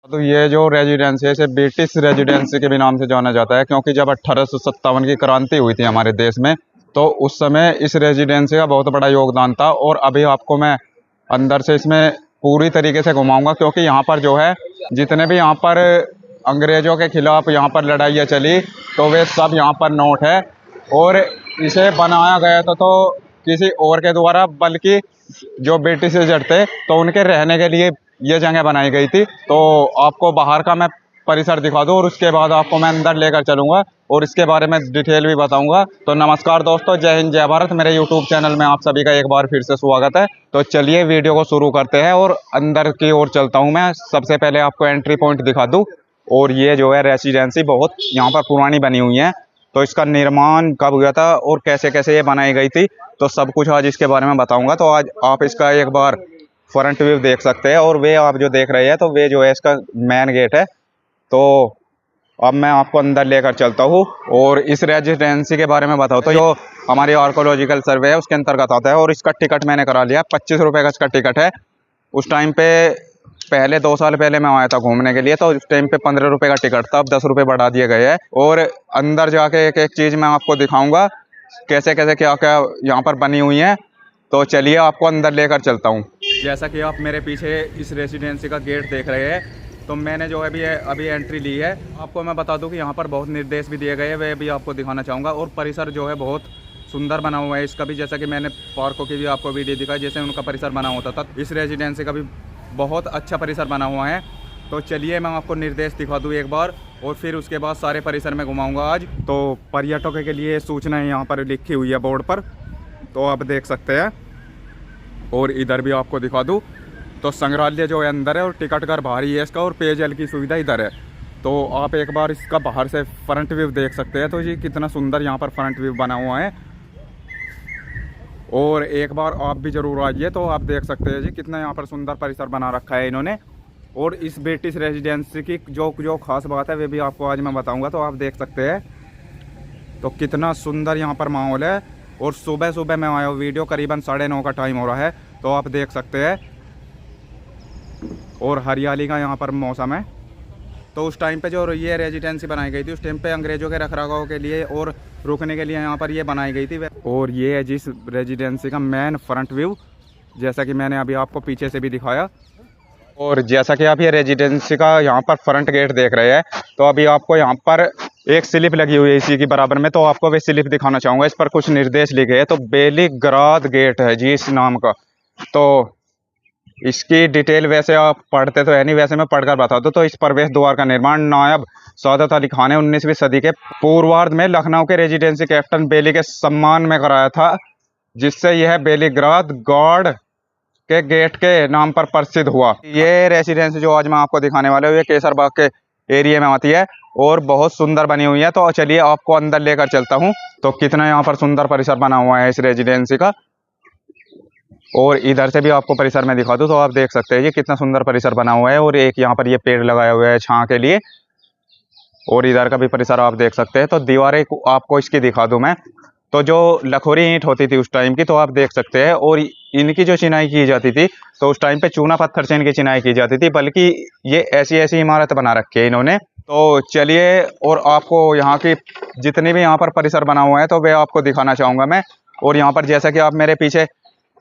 तो ये जो रेजिडेंसी है इसे ब्रिटिश रेजिडेंसी के भी नाम से जाना जाता है, क्योंकि जब 1857 की क्रांति हुई थी हमारे देश में, तो उस समय इस रेजिडेंसी का बहुत बड़ा योगदान था। और अभी आपको मैं अंदर से इसमें पूरी तरीके से घुमाऊंगा, क्योंकि यहाँ पर जो है जितने भी यहाँ पर अंग्रेजों के खिलाफ यहाँ पर लड़ाइयाँ चली, तो वे सब यहाँ पर नोट है। और इसे बनाया गया था तो किसी और के द्वारा, बल्कि जो ब्रिटिशर्स थे तो उनके रहने के लिए ये जगह बनाई गई थी। तो आपको बाहर का मैं परिसर दिखा दूं और उसके बाद आपको मैं अंदर लेकर चलूंगा और इसके बारे में डिटेल भी बताऊंगा। तो नमस्कार दोस्तों, जय हिंद जय भारत। मेरे यूट्यूब चैनल में आप सभी का एक बार फिर से स्वागत है। तो चलिए वीडियो को शुरू करते हैं और अंदर की ओर चलता हूं। मैं सबसे पहले आपको एंट्री पॉइंट दिखा दूं। और ये जो है रेसिडेंसी बहुत यहाँ पर पुरानी बनी हुई है, तो इसका निर्माण कब हुआ था और कैसे कैसे ये बनाई गई थी, तो सब कुछ आज इसके बारे में बताऊंगा। तो आज आप इसका एक बार फ्रंट व्यू देख सकते हैं। और वे आप जो देख रहे हैं, तो वे जो है इसका मेन गेट है। तो अब मैं आपको अंदर लेकर चलता हूँ और इस रेजिडेंसी के बारे में बताऊँ। तो जो हमारी आर्कोलॉजिकल सर्वे है उसके अंतर्गत आता है। और इसका टिकट मैंने करा लिया, 25 रुपये का इसका टिकट है। उस टाइम पे पहले 2 साल पहले मैं आया था घूमने के लिए, तो उस टाइम पे 15 रुपये का टिकट था। अब 10 रुपये बढ़ा दिए गए हैं। और अंदर जाके एक एक चीज़ मैं आपको दिखाऊंगा, कैसे कैसे क्या क्या यहाँ पर बनी हुई है। तो चलिए आपको अंदर लेकर चलता हूँ। जैसा कि आप मेरे पीछे इस रेसिडेंसी का गेट देख रहे हैं, तो मैंने जो है अभी एंट्री ली है। आपको मैं बता दूं कि यहाँ पर बहुत निर्देश भी दिए गए हैं, वे भी आपको दिखाना चाहूँगा। और परिसर जो है बहुत सुंदर बना हुआ है इसका भी, जैसा कि मैंने पार्कों की भी आपको वीडियो दिखाई, जैसे उनका परिसर बना होता था। इस रेजिडेंसी का भी बहुत अच्छा परिसर बना हुआ है। तो चलिए मैं आपको निर्देश दिखा दूँ एक बार, और फिर उसके बाद सारे परिसर में घुमाऊँगा आज। तो पर्यटकों के लिए सूचनाएँ यहाँ पर लिखी हुई है बोर्ड पर, तो आप देख सकते हैं। और इधर भी आपको दिखा दूँ, तो संग्रहालय जो है अंदर है और टिकट घर बाहर ही है इसका, और पेयजल की सुविधा इधर है। तो आप एक बार इसका बाहर से फ्रंट व्यू देख सकते हैं। तो ये कितना सुंदर यहाँ पर फ्रंट व्यू बना हुआ है। और एक बार आप भी ज़रूर आइए, तो आप देख सकते हैं जी कितना यहाँ पर सुंदर परिसर बना रखा है इन्होंने। और इस ब्रिटिश रेजिडेंसी की जो खास बात है वे भी आपको आज मैं बताऊँगा। तो आप देख सकते हैं तो कितना सुंदर यहाँ पर माहौल है। और सुबह सुबह मैं आया हूँ, वीडियो करीबन 9:30 का टाइम हो रहा है, तो आप देख सकते हैं। और हरियाली का यहाँ पर मौसम है। तो उस टाइम पे जो ये रेजिडेंसी बनाई गई थी, उस टाइम पे अंग्रेज़ों के रखरखाव के लिए और रुकने के लिए यहाँ पर ये बनाई गई थी। और ये है जिस रेजिडेंसी का मेन फ्रंट व्यू, जैसा कि मैंने अभी आपको पीछे से भी दिखाया। और जैसा कि आप ये रेजिडेंसी का यहाँ पर फ्रंट गेट देख रहे हैं, तो अभी आपको यहाँ पर एक स्लिप लगी हुई है इसी के बराबर में, तो आपको वे स्लिप दिखाना चाहूँगा। इस पर कुछ निर्देश लिखे हैं। तो बेलिग्राद गेट है जी इस नाम का। तो इसकी डिटेल वैसे आप पढ़ते तो है नहीं, वैसे मैं पढ़कर बता दूं। तो इस प्रवेश द्वार का निर्माण नायब सादत अली खान ने 19वीं सदी के पूर्वार्ध में लखनऊ के रेजिडेंसी कैप्टन बेली के सम्मान में कराया था, जिससे यह बेलीग्राद गॉड के गेट के नाम पर प्रसिद्ध हुआ। ये रेजिडेंसी जो आज मैं आपको दिखाने वाला हूँ, ये केसर बाग के एरिया में आती है और बहुत सुंदर बनी हुई है। तो चलिए आपको अंदर लेकर चलता हूँ। तो कितना यहाँ पर सुंदर परिसर बना हुआ है इस रेजिडेंसी का। और इधर से भी आपको परिसर में दिखा दूँ, तो आप देख सकते हैं ये कितना सुंदर परिसर बना हुआ है। और एक यहाँ पर ये पेड़ लगाया हुआ है छां के लिए। और इधर का भी परिसर आप देख सकते हैं। तो दीवारें आपको इसकी दिखा दूँ मैं। तो जो लखोरी ईंट होती थी उस टाइम की, तो आप देख सकते हैं। और इनकी जो चिनाई की जाती थी, तो उस टाइम पे चूना पत्थर से इनकी चिनाई की जाती थी, बल्कि ये ऐसी ऐसी इमारत बना रखी है इन्होंने। तो चलिए और आपको यहाँ की जितनी भी यहाँ पर परिसर बना हुआ है, तो वे आपको दिखाना चाहूँगा मैं। और यहाँ पर जैसा कि आप मेरे पीछे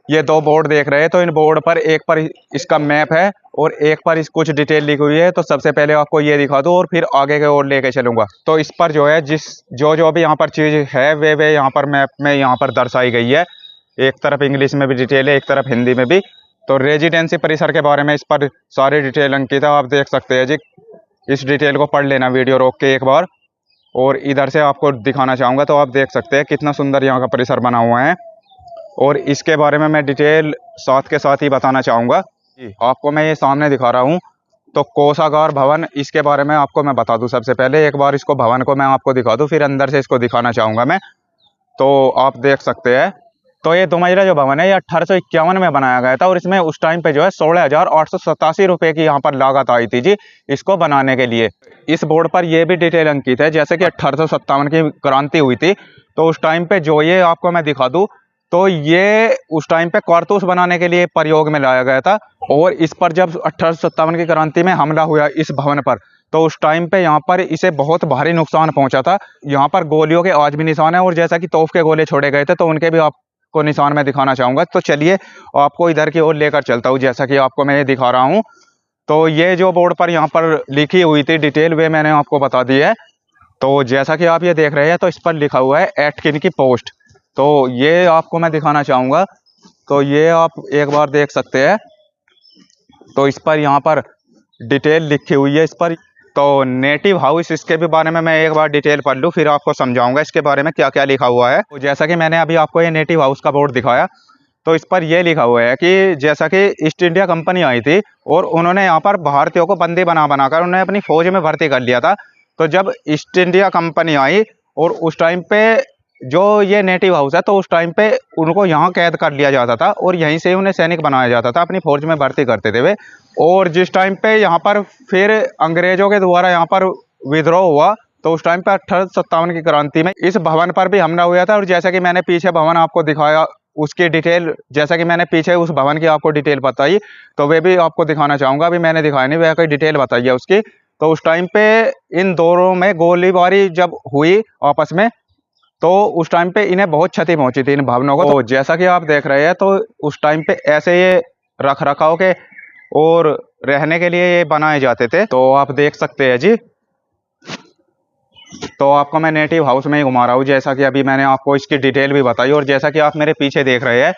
ये 2 बोर्ड देख रहे हैं, तो इन बोर्ड पर एक पर इसका मैप है और एक पर इस कुछ डिटेल लिखी हुई है। तो सबसे पहले आपको ये दिखा दूँ और फिर आगे के ओर लेके चलूँगा। तो इस पर जो है जो भी यहाँ पर चीज़ है वे यहाँ पर मैप में यहाँ पर दर्शाई गई है। एक तरफ इंग्लिश में भी डिटेल है, एक तरफ हिंदी में भी। तो रेजिडेंसी परिसर के बारे में इस पर सारी डिटेल अंकित है, आप देख सकते हैं जी। इस डिटेल को पढ़ लेना वीडियो रोक के एक बार। और इधर से आपको दिखाना चाहूँगा, तो आप देख सकते हैं कितना सुंदर यहाँ का परिसर बना हुआ है। और इसके बारे में मैं डिटेल साथ के साथ ही बताना चाहूँगा। आपको मैं ये सामने दिखा रहा हूँ, तो कोषागार भवन, इसके बारे में आपको मैं बता दूँ। सबसे पहले एक बार इसको भवन को मैं आपको दिखा दूँ, फिर अंदर से इसको दिखाना चाहूँगा मैं। तो आप देख सकते हैं। तो ये 2 मंजिला जो भवन है, ये 1851 में बनाया गया था। और इसमें उस टाइम पे जो है 16,887 रुपये की यहाँ पर लागत आई थी जी इसको बनाने के लिए। इस बोर्ड पर यह भी डिटेल अंकित है, जैसे कि 1857 की क्रांति हुई थी, तो उस टाइम पे जो ये आपको मैं दिखा दूँ, तो ये उस टाइम पे कारतूस बनाने के लिए प्रयोग में लाया गया था। और इस पर जब 1857 की क्रांति में हमला हुआ इस भवन पर, तो उस टाइम पे यहाँ पर इसे बहुत भारी नुकसान पहुंचा था। यहाँ पर गोलियों के आज भी निशान है, और जैसा कि तोप के गोले छोड़े गए थे तो उनके भी आपको निशान में दिखाना चाहूंगा। तो चलिए आपको इधर की ओर लेकर चलता हूँ, जैसा कि आपको मैं ये दिखा रहा हूँ। तो ये जो बोर्ड पर यहाँ पर लिखी हुई थी डिटेल, वे मैंने आपको बता दी है। तो जैसा कि आप ये देख रहे हैं, तो इस पर लिखा हुआ है एटकिन की पोस्ट। तो ये आपको मैं दिखाना चाहूंगा। तो ये आप एक बार देख सकते हैं। तो इस पर यहाँ पर डिटेल लिखी हुई है इस पर। तो नेटिव हाउस, इसके भी बारे में मैं एक बार डिटेल पढ़ लूँ, फिर आपको समझाऊंगा इसके बारे में क्या क्या लिखा हुआ है। तो जैसा कि मैंने अभी आपको ये नेटिव हाउस का बोर्ड दिखाया, तो इस पर यह लिखा हुआ है कि जैसा कि ईस्ट इंडिया कंपनी आई थी और उन्होंने यहाँ पर भारतीयों को बंदी बना बनाकर उन्हें अपनी फौज में भर्ती कर लिया था। तो जब ईस्ट इंडिया कंपनी आई और उस टाइम पे जो ये नेटिव हाउस है, तो उस टाइम पे उनको यहाँ कैद कर लिया जाता था और यहीं से उन्हें सैनिक बनाया जाता था, अपनी फौज में भर्ती करते थे वे। और जिस टाइम पे यहाँ पर फिर अंग्रेजों के द्वारा यहाँ पर विद्रोह हुआ, तो उस टाइम पे 1857 की क्रांति में इस भवन पर भी हमला हुआ था। और जैसा कि मैंने पीछे भवन आपको दिखाया, उसकी डिटेल, जैसा कि मैंने पीछे उस भवन की आपको डिटेल बताई, तो वे भी आपको दिखाना चाहूंगा। अभी मैंने दिखाया नहीं, वह कोई डिटेल बताई है उसकी। तो उस टाइम पे इन दोनों में गोलीबारी जब हुई आपस में, तो उस टाइम पे इन्हें बहुत क्षति पहुंची थी इन भवनों को। तो जैसा कि आप देख रहे हैं, तो उस टाइम पे ऐसे ये रख रखाव के और रहने के लिए ये बनाए जाते थे। तो आप देख सकते हैं जी। तो आपको मैं नेटिव हाउस में ही घुमा रहा हूँ, जैसा कि अभी मैंने आपको इसकी डिटेल भी बताई। और जैसा कि आप मेरे पीछे देख रहे हैं,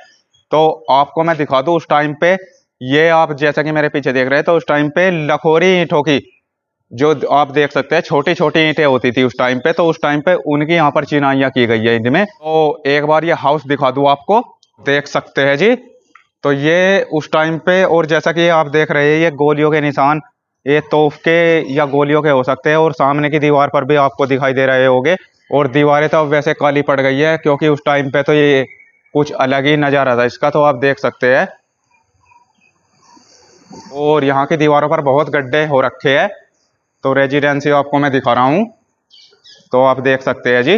तो आपको मैं दिखा दूँ उस टाइम पे, ये आप जैसा कि मेरे पीछे देख रहे हैं, तो उस टाइम पे लखोरी ईंटों की, जो आप देख सकते हैं छोटी छोटी ईंटें होती थी उस टाइम पे, तो उस टाइम पे उनकी यहाँ पर चिनाइयाँ की गई है इनमें। तो एक बार ये हाउस दिखा दूँ आपको, देख सकते हैं जी। तो ये उस टाइम पे, और जैसा कि आप देख रहे हैं, ये गोलियों के निशान, ये तोप के या गोलियों के हो सकते हैं। और सामने की दीवार पर भी आपको दिखाई दे रहे होंगे। और दीवारें तो अब वैसे काली पड़ गई है, क्योंकि उस टाइम पे तो ये कुछ अलग ही नज़ारा था इसका, तो आप देख सकते हैं। और यहाँ की दीवारों पर बहुत गड्ढे हो रखे हैं। तो रेजिडेंसी आपको मैं दिखा रहा हूँ, तो आप देख सकते हैं जी।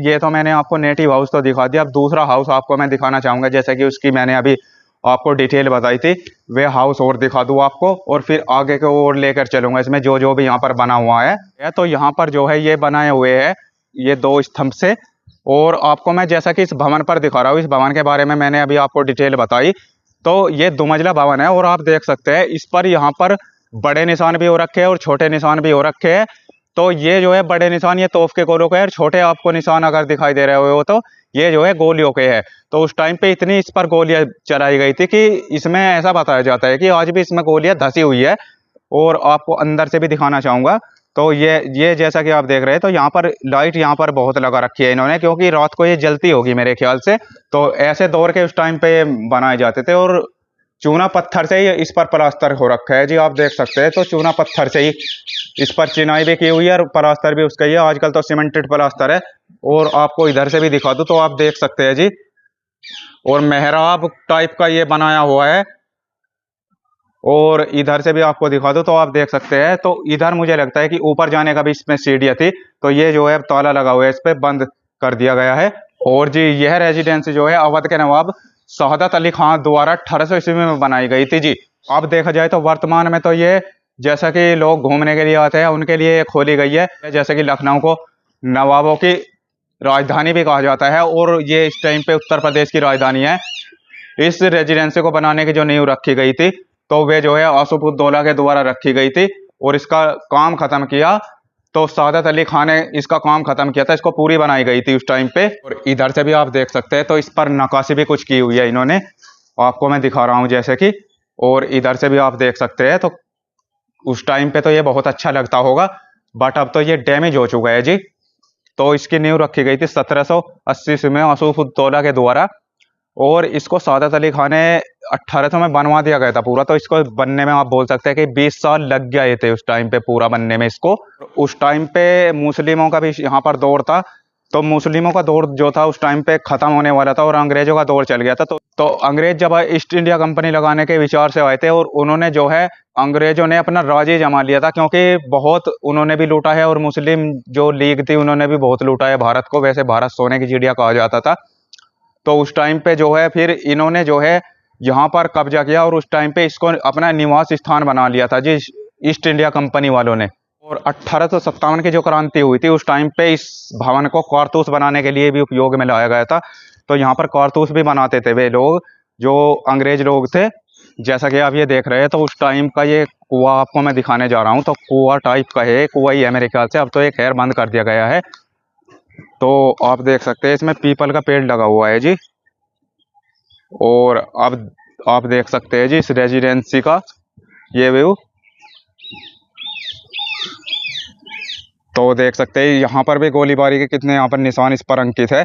ये तो मैंने आपको नेटिव हाउस तो दिखा दिया। अब दूसरा हाउस आपको मैं दिखाना चाहूँगा, जैसे कि उसकी मैंने अभी आपको डिटेल बताई थी, वे हाउस और दिखा दूँ आपको, और फिर आगे के ओर लेकर चलूँगा इसमें जो जो भी यहाँ पर बना हुआ है। तो यहाँ पर जो है ये बनाए हुए हैं ये 2 स्तंभ से। और आपको मैं जैसा कि इस भवन पर दिखा रहा हूँ, इस भवन के बारे में मैंने अभी आपको डिटेल बताई। तो ये 2 मंजिला भवन है, और आप देख सकते हैं इस पर यहाँ पर बड़े निशान भी हो रखे हैं और छोटे निशान भी हो रखे हैं। तो ये जो है बड़े निशान ये तोफ के गोलों के है, और छोटे आपको निशान अगर दिखाई दे रहे हो तो ये जो है गोलियों के है। तो उस टाइम पे इतनी इस पर गोलियां चलाई गई थी कि इसमें ऐसा बताया जाता है कि आज भी इसमें गोलियां धसी हुई है। और आपको अंदर से भी दिखाना चाहूंगा। तो ये जैसा कि आप देख रहे हैं, तो यहाँ पर लाइट यहाँ पर बहुत लगा रखी है इन्होंने, क्योंकि रात को ये जलती होगी मेरे ख्याल से। तो ऐसे दौर के उस टाइम पे बनाए जाते थे। और चूना पत्थर से ही इस पर प्लास्टर हो रखा है जी, आप देख सकते हैं। तो चूना पत्थर से ही इस पर चिनाई भी की हुई है और प्लास्टर भी उसका ही है। आजकल तो सीमेंटेड प्लास्टर है। और आपको इधर से भी दिखा दूं, तो आप देख सकते हैं जी। और मेहराब टाइप का ये बनाया हुआ है। और इधर से भी आपको दिखा दूं, तो आप देख सकते हैं। तो इधर मुझे लगता है कि ऊपर जाने का भी इसमें सीढ़ियाँ थी, तो ये जो है ताला लगा हुआ है, इस पे बंद कर दिया गया है। और जी यह रेजिडेंसी जो है अवध के नवाब शहादत अली खान द्वारा 1800 ईस्वी में बनाई गई थी जी। अब देखा जाए तो वर्तमान में तो ये, जैसा कि लोग घूमने के लिए आते हैं उनके लिए खोली गई है। जैसे कि लखनऊ को नवाबों की राजधानी भी कहा जाता है, और ये इस टाइम पे उत्तर प्रदेश की राजधानी है। इस रेजिडेंसी को बनाने की जो नींव रखी गई थी, तो वे जो है आसूफ-उद-दौला के द्वारा रखी गई थी। और इसका काम खत्म किया तो सादत अली खान ने इसका काम खत्म किया था, इसको पूरी बनाई गई थी उस टाइम पे। और इधर से भी आप देख सकते हैं, तो इस पर नक्काशी भी कुछ की हुई है इन्होंने, आपको मैं दिखा रहा हूँ जैसे कि। और इधर से भी आप देख सकते हैं। तो उस टाइम पे तो ये बहुत अच्छा लगता होगा, बट अब तो ये डैमेज हो चुका है जी। तो इसकी नींव रखी गई थी 1780 ईस्वी में आसूफ-उद-दौला के द्वारा। और इसको सादत अली खान ने 1800 में बनवा दिया गया था पूरा। तो इसको बनने में आप बोल सकते हैं कि 20 साल लग गए थे उस टाइम पे पूरा बनने में इसको। उस टाइम पे मुस्लिमों का भी यहाँ पर दौर था। तो मुस्लिमों का दौर जो था उस टाइम पे खत्म होने वाला था और अंग्रेजों का दौर चल गया था। तो अंग्रेज जब ईस्ट इंडिया कंपनी लगाने के विचार से आए थे, और उन्होंने जो है अंग्रेजों ने अपना राज ही जमा लिया था, क्योंकि बहुत उन्होंने भी लूटा है। और मुस्लिम जो लीग थी उन्होंने भी बहुत लूटा है भारत को। वैसे भारत सोने की चिड़िया कहा जाता था। तो उस टाइम पे जो है फिर इन्होंने जो है यहाँ पर कब्जा किया और उस टाइम पे इसको अपना निवास स्थान बना लिया था जी ईस्ट इंडिया कंपनी वालों ने। और 1857 की जो क्रांति हुई थी उस टाइम पे इस भवन को कारतूस बनाने के लिए भी उपयोग में लाया गया था। तो यहाँ पर कारतूस भी बनाते थे वे लोग जो अंग्रेज लोग थे। जैसा कि आप ये देख रहे हैं, तो उस टाइम का ये कुआं आपको मैं दिखाने जा रहा हूँ। तो कुआं टाइप का है, कुआं ही है मेरे ख्याल से। अब तो ये खैर बंद कर दिया गया है। तो आप देख सकते हैं इसमें पीपल का पेड़ लगा हुआ है जी। और अब आप देख सकते हैं जी इस रेजिडेंसी का ये व्यू। तो देख सकते हैं यहाँ पर भी गोलीबारी के कितने यहाँ पर निशान इस पर अंकित है।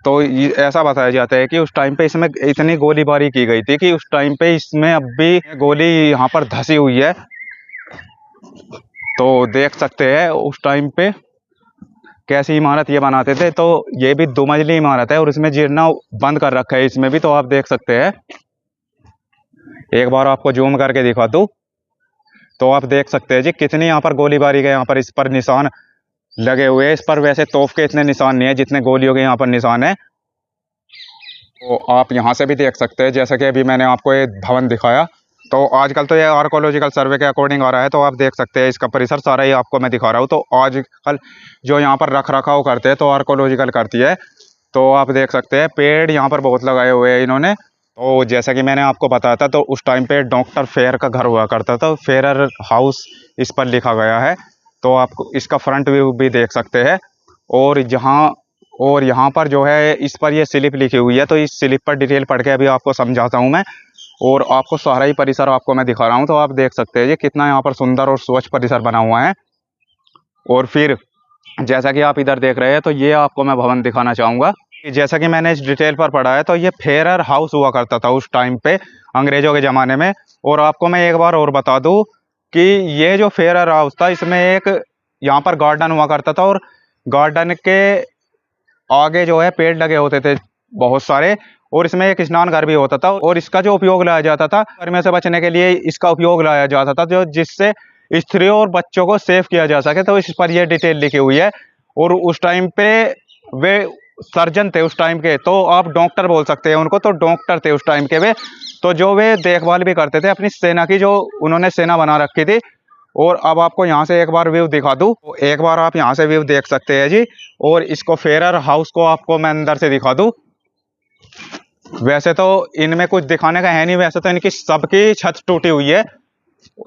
तो ऐसा बताया जाता है कि उस टाइम पे इसमें इतनी गोलीबारी की गई थी कि उस टाइम पे इसमें अब भी गोली यहाँ पर धसी हुई है। तो देख सकते हैं उस टाइम पे कैसी इमारत ये बनाते थे। तो ये भी 2 मंजिली इमारत है और इसमें जीना बंद कर रखा है इसमें भी। तो आप देख सकते हैं, एक बार आपको जूम करके दिखा दूं तो आप देख सकते हैं जी कितनी यहाँ पर गोलीबारी के यहाँ पर इस पर निशान लगे हुए हैं। इस पर वैसे तोप के इतने निशान नहीं है जितने गोलियों के यहाँ पर निशान है। तो आप यहाँ से भी देख सकते हैं, जैसा कि अभी मैंने आपको ये भवन दिखाया। तो आजकल तो ये आर्कोलॉजिकल सर्वे के अकॉर्डिंग आ रहा है। तो आप देख सकते हैं इसका परिसर सारा ही आपको मैं दिखा रहा हूँ। तो आजकल जो यहाँ पर रख रखाव करते हैं तो आर्कोलॉजिकल करती है। तो आप देख सकते हैं पेड़ यहाँ पर बहुत लगाए हुए हैं इन्होंने। तो जैसा कि मैंने आपको बताया था, तो उस टाइम पे डॉक्टर फेयर का घर हुआ करता था। फेयर हाउस इस पर लिखा गया है। तो आप इसका फ्रंट व्यू भी देख सकते हैं। और यहाँ पर जो है इस पर ये स्लिप लिखी हुई है। तो इस स्लिप पर डिटेल पढ़ के अभी आपको समझाता हूँ मैं। और आपको सारा ही परिसर आपको मैं दिखा रहा हूँ। तो आप देख सकते हैं ये कितना यहाँ पर सुंदर और स्वच्छ परिसर बना हुआ है। और फिर जैसा कि आप इधर देख रहे हैं, तो ये आपको मैं भवन दिखाना चाहूँगा। जैसा कि मैंने इस डिटेल पर पढ़ा है, तो ये फेयर हाउस हुआ करता था उस टाइम पे अंग्रेजों के ज़माने में। और आपको मैं एक बार और बता दूं कि ये जो फेयर हाउस था इसमें एक यहाँ पर गार्डन हुआ करता था। और गार्डन के आगे जो है पेड़ लगे होते थे बहुत सारे। और इसमें एक स्नान घर भी होता था। और इसका जो उपयोग लाया जाता था, गर्मियों से बचने के लिए इसका उपयोग लाया जाता था, जो जिससे स्त्रियों और बच्चों को सेव किया जा सके। तो इस पर यह डिटेल लिखी हुई है। और उस टाइम पे वे सर्जन थे उस टाइम के, तो आप डॉक्टर बोल सकते हैं उनको। तो डॉक्टर थे उस टाइम के वे। तो जो वे देखभाल भी करते थे अपनी सेना की, जो उन्होंने सेना बना रखी थी। और अब आपको यहाँ से एक बार व्यू दिखा दूँ, तो एक बार आप यहाँ से व्यू देख सकते हैं जी। और इसको फेयर हाउस को आपको मैं अंदर से दिखा दूँ। वैसे तो इनमें कुछ दिखाने का है नहीं, वैसे तो इनकी सबकी छत टूटी हुई है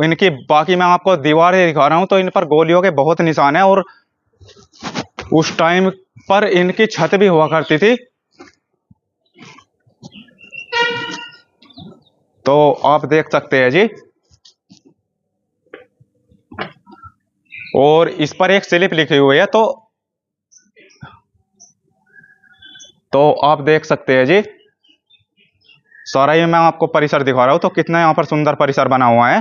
इनकी। बाकी मैं आपको दीवारें दिखा रहा हूँ, तो इन पर गोलियों के बहुत निशान है। और उस टाइम पर इनकी छत भी हुआ करती थी। तो आप देख सकते हैं जी। और इस पर एक स्लिप लिखी हुई है। तो आप देख सकते हैं जी, सारा ही मैं आपको परिसर दिखा रहा हूं। तो कितना यहाँ पर सुंदर परिसर बना हुआ है।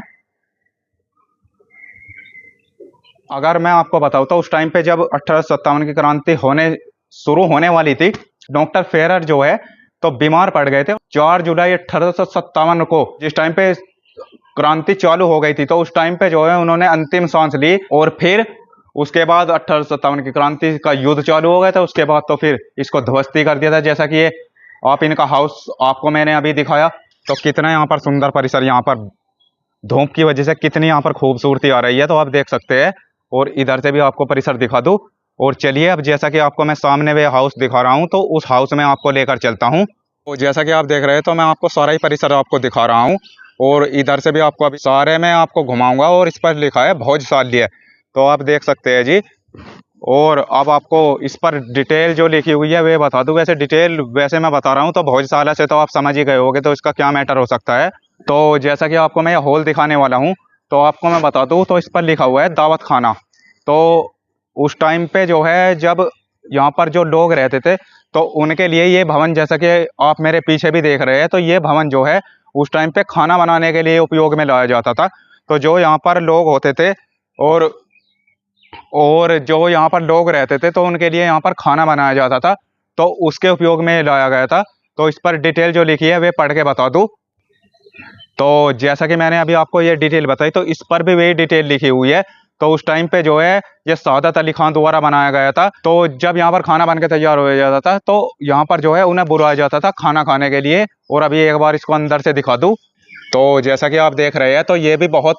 अगर मैं आपको बताऊं तो उस टाइम पे जब 1857 की क्रांति शुरू होने वाली थी, डॉक्टर फेयर जो है तो बीमार पड़ गए थे 4 जुलाई 1857 को। जिस टाइम पे क्रांति चालू हो गई थी, तो उस टाइम पे जो है उन्होंने अंतिम सांस ली। और फिर उसके बाद 1857 की क्रांति का युद्ध चालू हो गया था। उसके बाद तो फिर इसको ध्वस्ती कर दिया था। जैसा कि ये आप इनका हाउस आपको मैंने अभी दिखाया। तो कितना यहाँ पर सुंदर परिसर, यहाँ पर धूप की वजह से कितनी यहाँ पर खूबसूरती आ रही है। तो आप देख सकते हैं। और इधर से भी आपको परिसर दिखा दूं। और चलिए, अब जैसा कि आपको मैं सामने वे हाउस दिखा रहा हूँ, तो उस हाउस में आपको लेकर चलता हूँ। तो जैसा कि आप देख रहे हैं, तो मैं आपको सारा ही परिसर आपको दिखा रहा हूँ। और इधर से भी आपको अभी सारे में आपको घुमाऊंगा। और इस पर लिखा है भोजशाल्य। तो आप देख सकते हैं जी। और अब आपको इस पर डिटेल जो लिखी हुई है वे बता दूं। वैसे डिटेल वैसे मैं बता रहा हूँ, तो भोजशाला से तो आप समझ ही गए होंगे, तो इसका क्या मैटर हो सकता है। तो जैसा कि आपको मैं हॉल दिखाने वाला हूँ, तो आपको मैं बता दूँ, तो इस पर लिखा हुआ है दावत खाना। तो उस टाइम पे जो है जब यहाँ पर जो लोग रहते थे, तो उनके लिए ये भवन, जैसा कि आप मेरे पीछे भी देख रहे हैं, तो ये भवन जो है उस टाइम पे खाना बनाने के लिए उपयोग में लाया जाता था। तो जो यहाँ पर लोग होते थे और जो यहाँ पर लोग रहते थे, तो उनके लिए यहाँ पर खाना बनाया जाता था। तो उसके उपयोग में लाया गया था। तो इस पर डिटेल जो लिखी है वे पढ़ के बता दूँ। तो जैसा कि मैंने अभी आपको ये डिटेल बताई, तो इस पर भी वही डिटेल लिखी हुई है। तो उस टाइम पे जो है ये सादत अली खान द्वारा बनाया गया था। तो जब यहाँ पर खाना बन के तैयार हो जाता था तो यहाँ पर जो है उन्हें बुलाया जाता था खाना खाने के लिए। और अभी एक बार इसको अंदर से दिखा दूँ। तो जैसा कि आप देख रहे हैं तो ये भी बहुत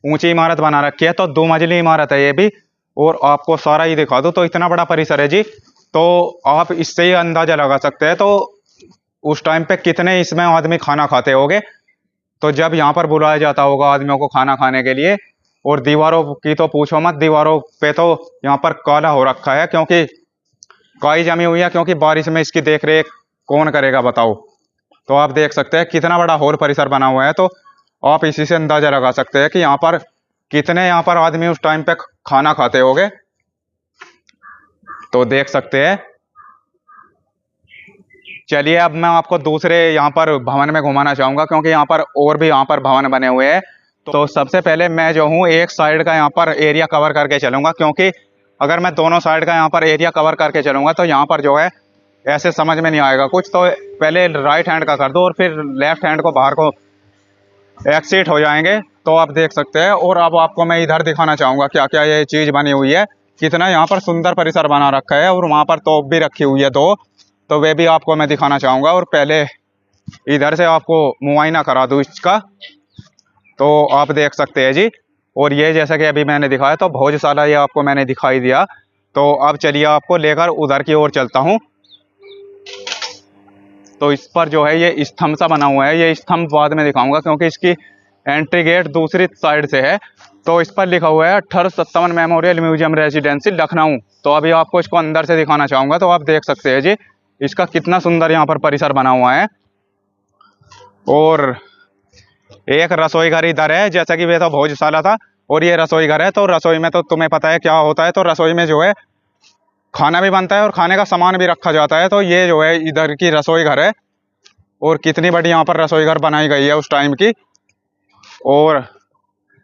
ऊंची इमारत बना रखी है, तो 2 मंजिली इमारत है ये भी। और आपको सारा ही दिखा दूँ तो इतना बड़ा परिसर है जी, तो आप इससे ही अंदाजा लगा सकते हैं तो उस टाइम पे कितने इसमें आदमी खाना खाते होंगे। तो जब यहाँ पर बुलाया जाता होगा आदमियों को खाना खाने के लिए। और दीवारों की तो पूछो मत, दीवारों पे तो यहाँ पर काला हो रखा है क्योंकि काई जमी हुई है, क्योंकि बारिश में इसकी देख रेख कौन करेगा बताओ। तो आप देख सकते हैं कितना बड़ा हॉल परिसर बना हुआ है, तो आप इसी से अंदाजा लगा सकते हैं कि यहाँ पर कितने यहाँ पर आदमी उस टाइम पे खाना खाते होंगे। तो देख सकते हैं। चलिए अब मैं आपको दूसरे यहाँ पर भवन में घुमाना चाहूंगा, क्योंकि यहाँ पर और भी यहाँ पर भवन बने हुए हैं। तो सबसे पहले मैं जो हूँ एक साइड का यहाँ पर एरिया कवर करके चलूंगा, क्योंकि अगर मैं दोनों साइड का यहाँ पर एरिया कवर करके चलूंगा तो यहाँ पर जो है ऐसे समझ में नहीं आएगा कुछ। तो पहले राइट हैंड का कर दो और फिर लेफ्ट हैंड को बाहर को एक्सिट हो जाएंगे। तो आप देख सकते हैं। और अब आपको मैं इधर दिखाना चाहूंगा क्या क्या ये चीज बनी हुई है, कितना यहाँ पर सुंदर परिसर बना रखा है। और वहां पर तोप भी रखी हुई है 2, तो वे भी आपको मैं दिखाना चाहूंगा। और पहले इधर से आपको मुआयना करा दूं इसका। तो आप देख सकते हैं जी। और ये जैसा कि अभी मैंने दिखाया तो भोजशाला ये आपको मैंने दिखाई दिया। तो अब चलिए आपको लेकर उधर की ओर चलता हूँ। तो इस पर जो है ये स्तंभ सा बना हुआ है, ये स्तंभ बाद में दिखाऊंगा क्योंकि इसकी एंट्री गेट दूसरी साइड से है। तो इस पर लिखा हुआ है 1857 मेमोरियल म्यूजियम रेजिडेंसी लखनऊ। तो अभी आपको इसको अंदर से दिखाना चाहूंगा। तो आप देख सकते हैं जी इसका कितना सुंदर यहाँ पर परिसर बना हुआ है। और एक रसोई घर इधर है, जैसा कि वे तो भोजशाला था और ये रसोई घर है। तो रसोई में तो तुम्हें पता है क्या होता है, तो रसोई में जो है खाना भी बनता है और खाने का सामान भी रखा जाता है। तो ये जो है इधर की रसोई घर है। और कितनी बड़ी यहाँ पर रसोई घर बनाई गई है उस टाइम की। और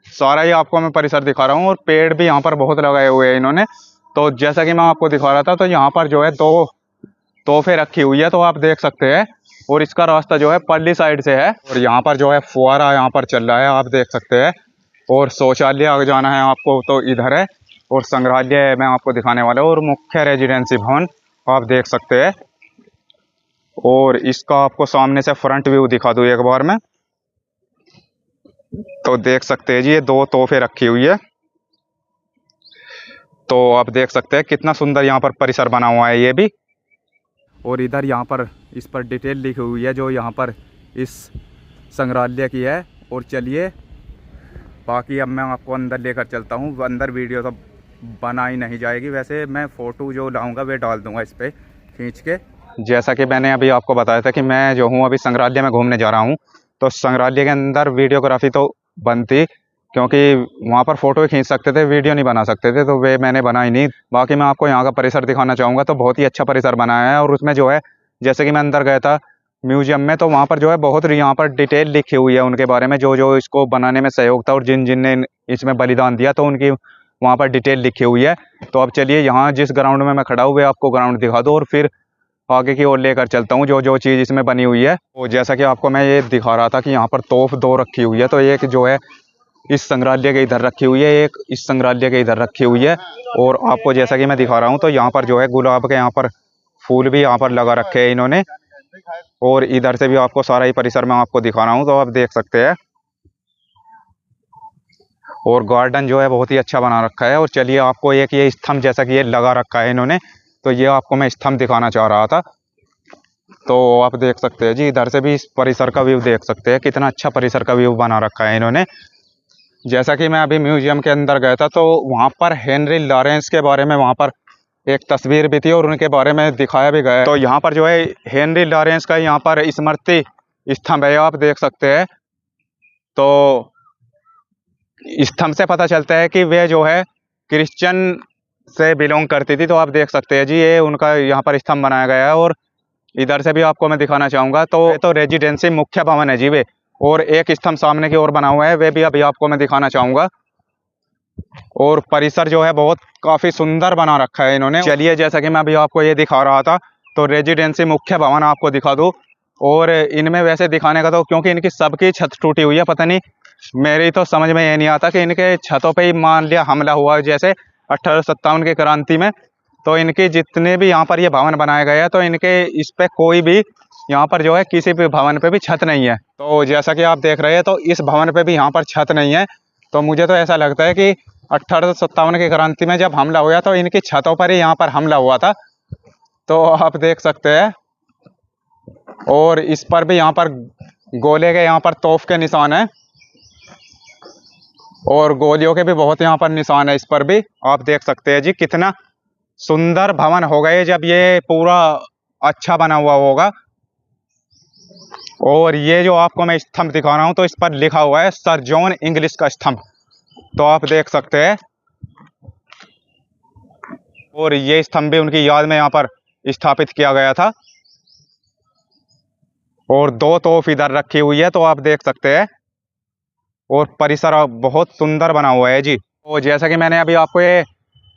सारा ही आपको मैं परिसर दिखा रहा हूँ। और पेड़ भी यहाँ पर बहुत लगाए हुए हैं इन्होंने। तो जैसा कि मैं आपको दिखा रहा था तो यहाँ पर जो है 2 तोहफे रखी हुई है, तो आप देख सकते हैं। और इसका रास्ता जो है पल्ली साइड से है। और यहाँ पर जो है फुहारा यहाँ पर चल रहा है, आप देख सकते हैं। और शौचालय आगे जाना है आपको तो इधर है। और संग्रहालय मैं आपको दिखाने वाला हूँ। और मुख्य रेजिडेंसी भवन आप देख सकते हैं। और इसका आपको सामने से फ्रंट व्यू दिखा दूँ एक बार में। तो देख सकते हैं जी ये 2 तोहफे रखी हुई है। तो आप देख सकते हैं कितना सुंदर यहाँ पर परिसर बना हुआ है ये भी। और इधर यहाँ पर इस पर डिटेल लिखी हुई है जो यहाँ पर इस संग्रहालय की है। और चलिए बाकी अब मैं आपको अंदर लेकर चलता हूँ। अंदर वीडियो तो बनाई नहीं जाएगी, वैसे मैं फ़ोटो जो लाऊंगा वे डाल दूंगा इस पर खींच के। जैसा कि मैंने अभी आपको बताया था कि मैं जो हूँ अभी संग्रहालय में घूमने जा रहा हूँ। तो संग्रहालय के अंदर वीडियोग्राफी तो बनती, क्योंकि वहाँ पर फ़ोटो ही खींच सकते थे, वीडियो नहीं बना सकते थे, तो वे मैंने बनाई नहीं। बाकी मैं आपको यहाँ का परिसर दिखाना चाहूँगा। तो बहुत ही अच्छा परिसर बनाया है। और उसमें जो है जैसे कि मैं अंदर गया था म्यूजियम में, तो वहाँ पर जो है बहुत यहाँ पर डिटेल लिखी हुई है उनके बारे में, जो जो इसको बनाने में सहयोग था और जिन जिन ने इसमें बलिदान दिया, तो उनकी वहाँ पर डिटेल लिखी हुई है। तो अब चलिए यहाँ जिस ग्राउंड में मैं खड़ा हुआ आपको ग्राउंड दिखा दो और फिर आगे की ओर लेकर चलता हूँ जो जो चीज़ इसमें बनी हुई है। तो जैसा कि आपको मैं ये दिखा रहा था कि यहाँ पर तोप 2 रखी हुई है। तो एक जो है इस संग्रहालय के इधर रखी हुई है, एक इस संग्रहालय के इधर रखी हुई है। और आपको जैसा कि मैं दिखा रहा हूँ तो यहाँ पर जो है गुलाब के यहाँ पर फूल भी यहाँ पर लगा रखे हैं इन्होंने। और इधर से भी आपको सारा ही परिसर में आपको दिखा रहा हूँ, तो आप देख सकते हैं। और गार्डन जो है बहुत ही अच्छा बना रखा है। और चलिए आपको एक ये स्तंभ जैसा कि ये लगा रखा है इन्होंने, तो ये आपको मैं स्तंभ दिखाना चाह रहा था। तो आप देख सकते हैं जी इधर से भी इस परिसर का व्यू देख सकते हैं, कितना अच्छा परिसर का व्यू बना रखा है इन्होंने। जैसा कि मैं अभी म्यूजियम के अंदर गया था तो वहाँ पर हेनरी लॉरेंस के बारे में वहाँ पर एक तस्वीर भी थी और उनके बारे में दिखाया भी गया है। तो यहाँ पर जो है हेनरी लॉरेंस का यहाँ पर स्मृति स्तंभ है, आप देख सकते हैं। तो स्तंभ से पता चलता है कि वे जो है क्रिश्चियन से बिलोंग करती थी। तो आप देख सकते हैं जी ये उनका यहाँ पर स्तंभ बनाया गया है। और इधर से भी आपको मैं दिखाना चाहूँगा। तो रेजिडेंसी मुख्य भवन है जी वे। और एक स्तंभ सामने की ओर बना हुआ है, वे भी अभी आपको मैं दिखाना चाहूँगा। और परिसर जो है बहुत काफ़ी सुंदर बना रखा है इन्होंने। चलिए जैसा कि मैं अभी आपको ये दिखा रहा था तो रेजिडेंसी मुख्य भवन आपको दिखा दूँ। और इनमें वैसे दिखाने का तो क्योंकि इनकी सबकी छत टूटी हुई है, पता नहीं मेरी तो समझ में ये नहीं आता कि इनके छतों पे ही मान लिया हमला हुआ जैसे 1857 की क्रांति में, तो इनके जितने भी यहाँ पर ये भवन बनाए गए हैं तो इनके इस पे कोई भी यहाँ पर जो है किसी भी भवन पे भी छत नहीं है। तो जैसा कि आप देख रहे हैं तो इस भवन पे भी यहाँ पर छत नहीं है। तो मुझे तो ऐसा लगता है कि 1857 की क्रांति में जब हमला हुआ तो इनकी छतों पर ही यहाँ पर हमला हुआ था। तो आप देख सकते हैं, और इस पर भी यहाँ पर गोले के यहाँ पर तोप के निशान है, और गोलियों के भी बहुत यहाँ पर निशान है इस पर भी। आप देख सकते हैं जी कितना सुंदर भवन हो गए जब ये पूरा अच्छा बना हुआ होगा। और ये जो आपको मैं स्तंभ दिखा रहा हूँ तो इस पर लिखा हुआ है सर जॉन इंग्लिश का स्तंभ, तो आप देख सकते हैं। और ये स्तंभ भी उनकी याद में यहाँ पर स्थापित किया गया था। और 2 तोप इधर रखी हुई है, तो आप देख सकते हैं। और परिसर बहुत सुंदर बना हुआ है जी। और जैसा कि मैंने अभी आपको ये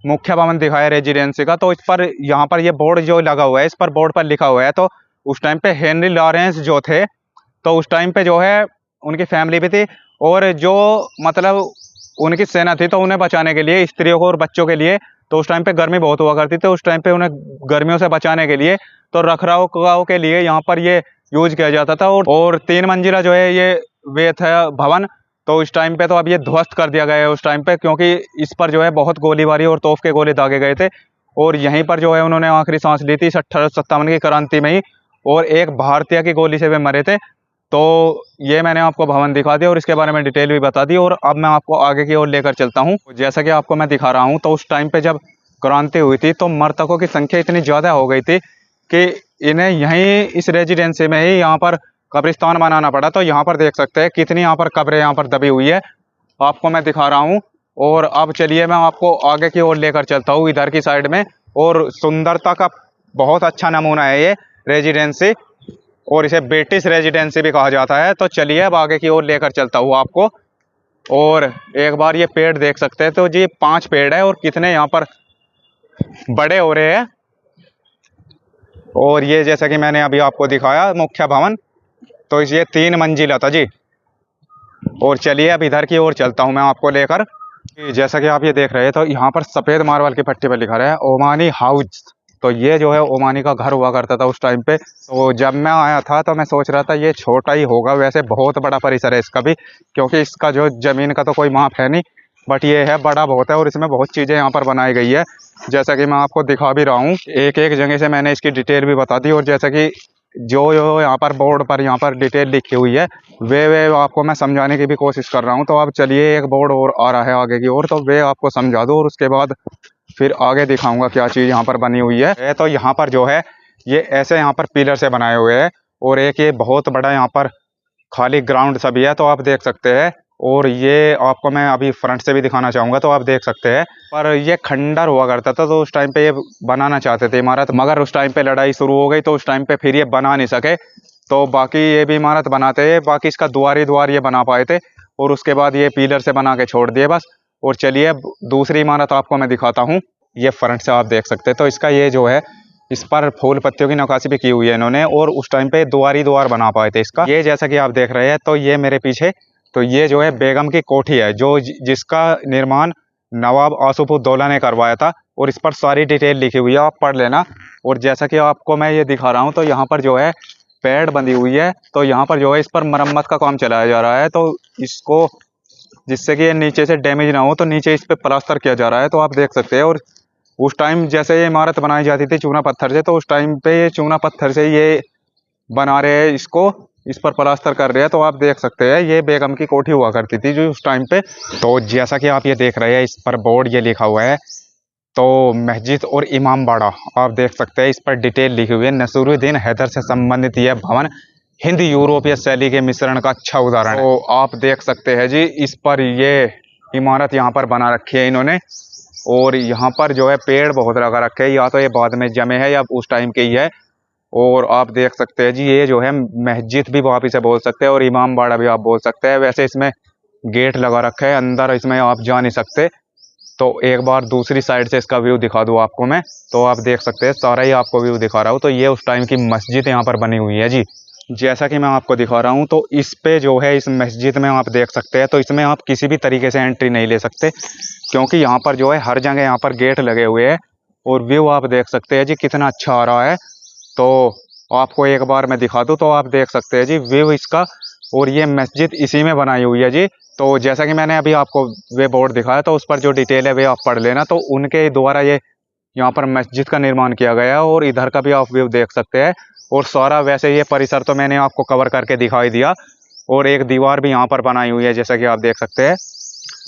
मुख्य भवन दिखाया रेजिडेंसी का, तो इस पर यहाँ पर ये बोर्ड जो लगा हुआ है, इस पर बोर्ड पर लिखा हुआ है। तो उस टाइम पे हेनरी लॉरेंस जो थे, तो उस टाइम पे जो है उनकी फैमिली भी थी, और जो मतलब उनकी सेना थी, तो उन्हें बचाने के लिए स्त्रियों को और बच्चों के लिए, तो उस टाइम पे गर्मी बहुत हुआ करती थी, उस टाइम पे उन्हें गर्मियों से बचाने के लिए तो रखरखाव के लिए यहाँ पर ये यूज किया जाता था। और 3 मंजिला जो है ये वे था भवन। तो इस टाइम पे तो अब ये ध्वस्त कर दिया गया है उस टाइम पे, क्योंकि इस पर जो है बहुत गोलीबारी और तोप के गोले दागे गए थे। और यहीं पर जो है उन्होंने आखिरी सांस ली थी इस 1857 की क्रांति में ही, और एक भारतीय की गोली से वे मरे थे। तो ये मैंने आपको भवन दिखा दिया और इसके बारे में डिटेल भी बता दी। और अब मैं आपको आगे की ओर लेकर चलता हूँ। जैसा कि आपको मैं दिखा रहा हूँ, तो उस टाइम पे जब क्रांति हुई थी तो मृतकों की संख्या इतनी ज़्यादा हो गई थी कि इन्हें यहीं इस रेजिडेंसी में ही यहाँ पर कब्रिस्तान बनाना पड़ा। तो यहाँ पर देख सकते हैं कितनी यहाँ पर कब्रें यहाँ पर दबी हुई है, आपको मैं दिखा रहा हूँ। और अब चलिए मैं आपको आगे की ओर लेकर चलता हूँ इधर की साइड में। और सुंदरता का बहुत अच्छा नमूना है ये रेजिडेंसी, और इसे ब्रिटिश रेजिडेंसी भी कहा जाता है। तो चलिए अब आगे की ओर लेकर चलता हूँ आपको। और एक बार ये पेड़ देख सकते हैं, तो जी 5 पेड़ है और कितने यहाँ पर बड़े हो रहे हैं। और ये जैसा कि मैंने अभी आपको दिखाया मुख्य भवन, तो ये 3 मंजिला था जी। और चलिए अब इधर की ओर चलता हूँ मैं आपको लेकर। जैसा कि आप ये देख रहे हैं, तो यहाँ पर सफ़ेद मार्बल की पट्टी पर लिखा रहा है ओमानी हाउस। तो ये जो है ओमानी का घर हुआ करता था उस टाइम पे। तो जब मैं आया था तो मैं सोच रहा था ये छोटा ही होगा, वैसे बहुत बड़ा परिसर है इसका भी, क्योंकि इसका जो ज़मीन का तो कोई माप है नहीं, बट ये है बड़ा बहुत है और इसमें बहुत चीज़ें यहाँ पर बनाई गई है। जैसा कि मैं आपको दिखा भी रहा हूँ, एक एक जगह से मैंने इसकी डिटेल भी बता दी। और जैसा कि जो यहाँ पर बोर्ड पर यहाँ पर डिटेल लिखी हुई है वे आपको मैं समझाने की भी कोशिश कर रहा हूँ। तो अब चलिए एक बोर्ड और आ रहा है आगे की ओर, तो वे आपको समझा दो और उसके बाद फिर आगे दिखाऊंगा क्या चीज़ यहाँ पर बनी हुई है। तो यहाँ पर जो है ये ऐसे यहाँ पर पिलर से बनाए हुए हैं, और एक ये बहुत बड़ा यहाँ पर खाली ग्राउंड सा भी है, तो आप देख सकते हैं। और ये आपको मैं अभी फ्रंट से भी दिखाना चाहूँगा, तो आप देख सकते हैं। पर ये खंडर हुआ करता था, तो उस टाइम पे ये बनाना चाहते थे इमारत, मगर उस टाइम पे लड़ाई शुरू हो गई, तो उस टाइम पे फिर ये बना नहीं सके। तो बाकी ये भी इमारत बनाते हैं, बाकी इसका द्वार ही द्वार ये बना पाए थे, और उसके बाद ये पिलर से बना के छोड़ दिए बस। और चलिए दूसरी इमारत आपको मैं दिखाता हूँ। ये फ्रंट से आप देख सकते हैं, तो इसका ये जो है इस पर फूल पत्तियों की नक्काशी भी की हुई है इन्होंने, और उस टाइम पे द्वार ही द्वार बना पाए थे इसका। ये जैसा कि आप देख रहे हैं, तो ये मेरे पीछे, तो ये जो है बेगम की कोठी है, जो जिसका निर्माण नवाब आसूफउद्दौला ने करवाया था, और इस पर सारी डिटेल लिखी हुई है, आप पढ़ लेना। और जैसा कि आपको मैं ये दिखा रहा हूँ, तो यहाँ पर जो है पेड़ बंधी हुई है, तो यहाँ पर जो है इस पर मरम्मत का काम चलाया जा रहा है। तो इसको जिससे कि ये नीचे से डैमेज ना हो, तो नीचे इस पर प्लास्टर किया जा रहा है, तो आप देख सकते हैं। और उस टाइम जैसे ये इमारत बनाई जाती थी चूना पत्थर से, तो उस टाइम पे ये चूना पत्थर से ये बना रहे हैं इसको, इस पर प्लास्टर कर रहे हैं। तो आप देख सकते हैं ये बेगम की कोठी हुआ करती थी जो उस टाइम पे। तो जैसा कि आप ये देख रहे हैं, इस पर बोर्ड ये लिखा हुआ है, तो मस्जिद और इमामबाड़ा आप देख सकते हैं, इस पर डिटेल लिखी हुई है। नसीरुद्दीन हैदर से संबंधित यह भवन हिंद यूरोपीय शैली के मिश्रण का अच्छा उदाहरण है। तो आप देख सकते हैं जी, इस पर ये इमारत यहाँ पर बना रखी है इन्होंने। और यहाँ पर जो है पेड़ बहुत लगा रखे हैं, या तो ये बाद में जमे है या उस टाइम के ही है। और आप देख सकते हैं जी, ये जो है मस्जिद भी आप इसे बोल सकते हैं और इमामबाड़ा भी आप बोल सकते हैं। वैसे इसमें गेट लगा रखा है, अंदर इसमें आप जा नहीं सकते। तो एक बार दूसरी साइड से इसका व्यू दिखा दूँ आपको मैं, तो आप देख सकते हैं सारा ही आपको व्यू दिखा रहा हूँ। तो ये उस टाइम की मस्जिद यहाँ पर बनी हुई है जी, जैसा कि मैं आपको दिखा रहा हूँ, तो इस पे जो है इस मस्जिद में आप देख सकते हैं, तो इसमें आप किसी भी तरीके से एंट्री नहीं ले सकते, क्योंकि यहाँ पर जो है हर जगह यहाँ पर गेट लगे हुए हैं। और व्यू आप देख सकते हैं जी कितना अच्छा आ रहा है। तो आपको एक बार मैं दिखा दूँ तो आप देख सकते हैं जी व्यू इसका। और ये मस्जिद इसी में बनाई हुई है जी। तो जैसा कि मैंने अभी आपको वे बोर्ड दिखाया, तो उस पर जो डिटेल है वे आप पढ़ लेना। तो उनके द्वारा ये यहाँ पर मस्जिद का निर्माण किया गया है। और इधर का भी आप व्यू देख सकते हैं। और सारा वैसे ये परिसर तो मैंने आपको कवर करके दिखाई दिया। और एक दीवार भी यहाँ पर बनाई हुई है जैसा कि आप देख सकते हैं।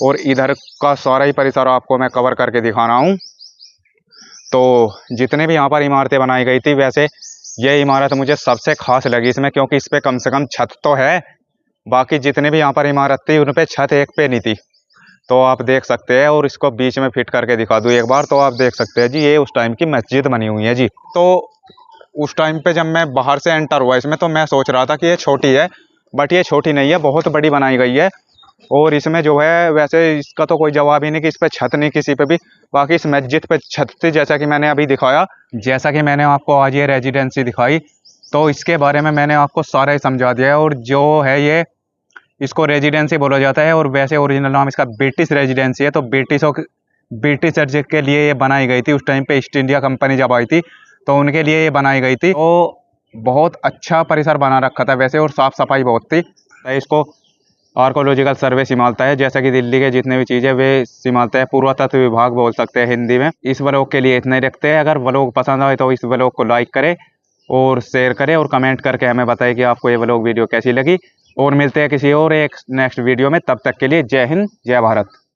और इधर का सारा ही परिसर आपको मैं कवर करके दिखा रहा हूँ। तो जितने भी यहाँ पर इमारतें बनाई गई थी, वैसे ये इमारत मुझे सबसे खास लगी इसमें, क्योंकि इस पर कम से कम छत तो है। बाकी जितने भी यहाँ पर इमारत थी उन पे छत एक पे नहीं थी। तो आप देख सकते हैं। और इसको बीच में फिट करके दिखा दूँ एक बार, तो आप देख सकते हैं जी ये उस टाइम की मस्जिद बनी हुई है जी। तो उस टाइम पे जब मैं बाहर से एंटर हुआ इसमें, तो मैं सोच रहा था कि ये छोटी है, बट ये छोटी नहीं है, बहुत बड़ी बनाई गई है। और इसमें जो है वैसे इसका तो कोई जवाब ही नहीं कि इस पे छत नहीं किसी पे भी। बाकी इस मस्जिद पे छत थी जैसा कि मैंने अभी दिखाया। जैसा कि मैंने आपको आज ये रेजिडेंसी दिखाई, तो इसके बारे में मैंने आपको सारा ही समझा दिया है। और जो है ये इसको रेजिडेंसी बोला जाता है। और वैसे ओरिजिनल नाम इसका ब्रिटिश रेजिडेंसी है। तो ब्रिटिशर्स के लिए ये बनाई गई थी। उस टाइम पे ईस्ट इंडिया कंपनी जब आई थी तो उनके लिए ये बनाई गई थी। तो बहुत अच्छा परिसर बना रखा था वैसे, और साफ़ सफाई बहुत थी। इसको आर्कोलॉजिकल सर्वे संभालता है, जैसा कि दिल्ली के जितने भी चीज़ें वे संभालते हैं। पुरातत्व विभाग बोल सकते हैं हिंदी में। इस व्लॉग के लिए इतना ही रखते हैं। अगर व्लॉग पसंद आए तो इस व्लॉग को लाइक करें और शेयर करें और कमेंट करके हमें बताएं कि आपको ये व्लॉग वीडियो कैसी लगी। और मिलते हैं किसी और एक नेक्स्ट वीडियो में। तब तक के लिए जय हिंद, जय भारत।